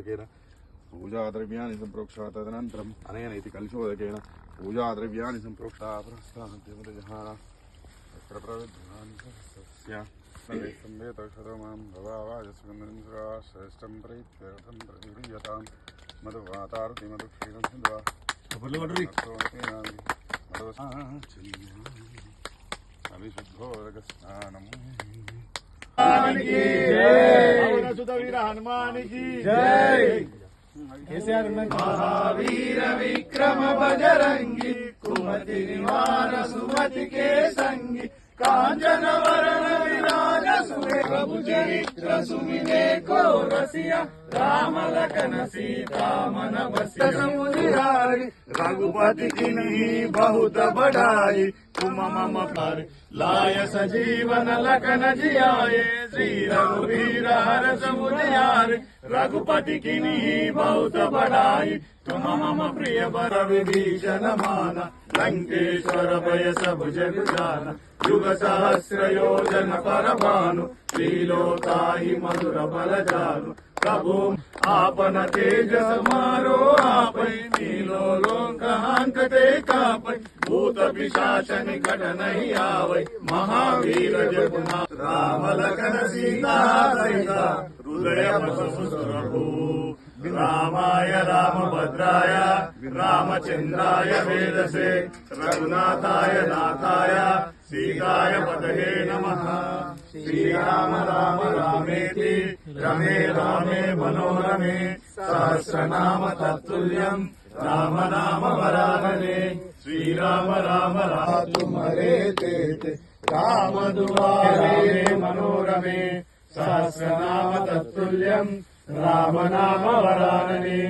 कलशोदकेन पूजाद्रव्याणि सम्प्रोक्षा तदनन्तरम् अनेन इति कलशोदकेन पूजाद्रव्याणि सम्प्रोक्ता पुरस्ताद्देवतजहान तत्र प्रविद्धानि सस्य संवेतक्षतमां भवावाजसुगन्धरा श्रेष्ठं प्रीत्यर्थं प्रतिगृह्यतां मधुवातारुति मधुक्षीरं सिन्ध्वा अभिशुद्धोदकस्नानम् हनुमान की जय। महावीर विक्रम बजरंगी कुमति निवार सुमति के संगी कांचन वरण विराज सुबे प्रभु चरित्र सुमिने को रसिया राम लखन सीता मन बसिया समुदिहारी रघुपति किन्हीं बहुत बढ़ाई तुम मम पर लाय सजीवन लखन जियाए श्री रघुवीर हर समुदिहारी रघुपति किन्हीं बहुत बढ़ाई तुम मम प्रिय वर विभीषण माना लंकेश्वर भय सब जग जाना युग सहस्र योजन पर भानु त्रिलोकाहि मधुर बल जानु प्रभु आपन तेज समारो आपै नीलो लोक हांकते कापै भूत पिशाच निकट नहीं आवै महावीर जगुना राम लखन सीता सहिता हृदय बसु रामाय रामभद्राय रामचंद्राय वेदसे रघुनाथाय नाथाय सीताय पतये नमः। श्रीराम राम रामेति रमे रामे मनोरमे सहस्रनाम तत्तुल्यं राम नाम वरानने श्रीराम राम राम तुम्हारे तेते राम दुआरे मनोरमे सहस्रनाम तत्तुल्यं राम नाम वरानने।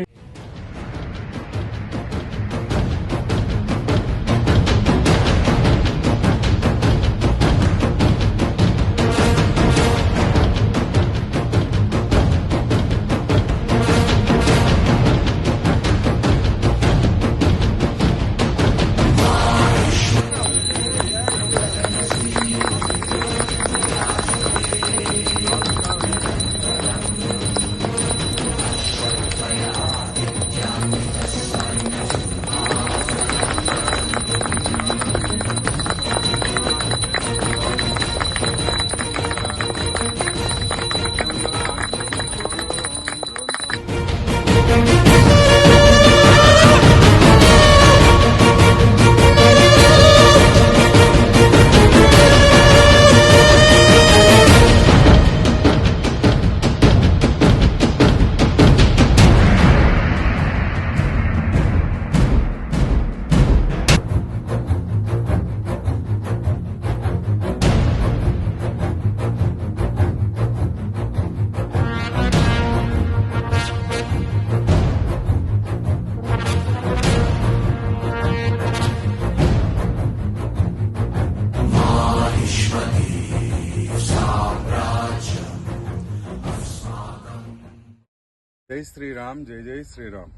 జై శ్రీరామ్ జై జై శ్రీరామ్.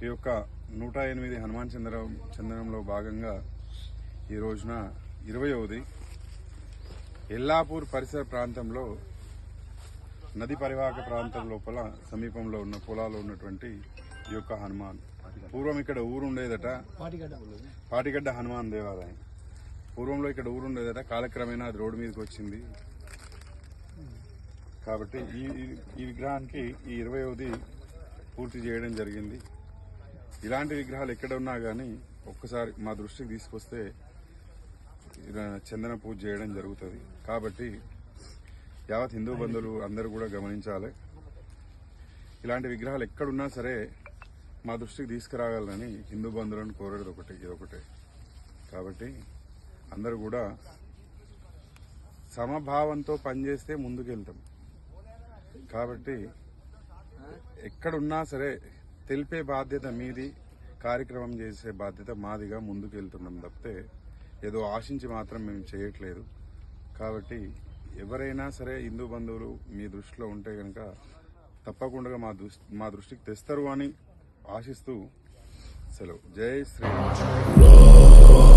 ఈ యొక్క 108 హనుమాన్ చందనంలో భాగంగా ఈ రోజున 20వది ఎల్లాపూర్ పరిసర ప్రాంతంలో నది పరివాహక ప్రాంతం లోపల సమీపంలో ఉన్న పొలాల్లో ఉన్నటువంటి ఈ యొక్క హనుమాన్. పూర్వం ఇక్కడ ఊరు ఉండేదట, పాటిగడ్డ హనుమాన్ దేవాలయం. పూర్వంలో ఇక్కడ ఊరు ఉండేదట, కాలక్రమేణా అది రోడ్డు మీదకి వచ్చింది. కాబట్టి ఈ విగ్రహానికి ఈ 20వది పూర్తి చేయడం జరిగింది. ఇలాంటి విగ్రహాలు ఎక్కడ ఉన్నా కానీ ఒక్కసారి మా దృష్టికి తీసుకొస్తే చందన పూజ చేయడం జరుగుతుంది. కాబట్టి యావత్ హిందూ బంధువులు అందరూ కూడా గమనించాలి. ఇలాంటి విగ్రహాలు ఎక్కడున్నా సరే మా దృష్టికి తీసుకురాగలని హిందూ బంధువులను కోరేది ఇదొకటే. కాబట్టి అందరూ కూడా సమభావంతో పనిచేస్తే ముందుకెళ్తాం. కాబట్టి ఎక్కడున్నా సరే తెలిపే బాధ్యత మీది, కార్యక్రమం చేసే బాధ్యత మాదిగా ముందుకెళ్తున్నాం తప్పితే ఏదో ఆశించి మాత్రం మేము చేయట్లేదు. కాబట్టి ఎవరైనా సరే హిందూ బంధువులు మీ దృష్టిలో ఉంటే కనుక తప్పకుండా మా దృష్టికి తెస్తారు అని ఆశిస్తూ సెలవు. జై శ్రీరామ్.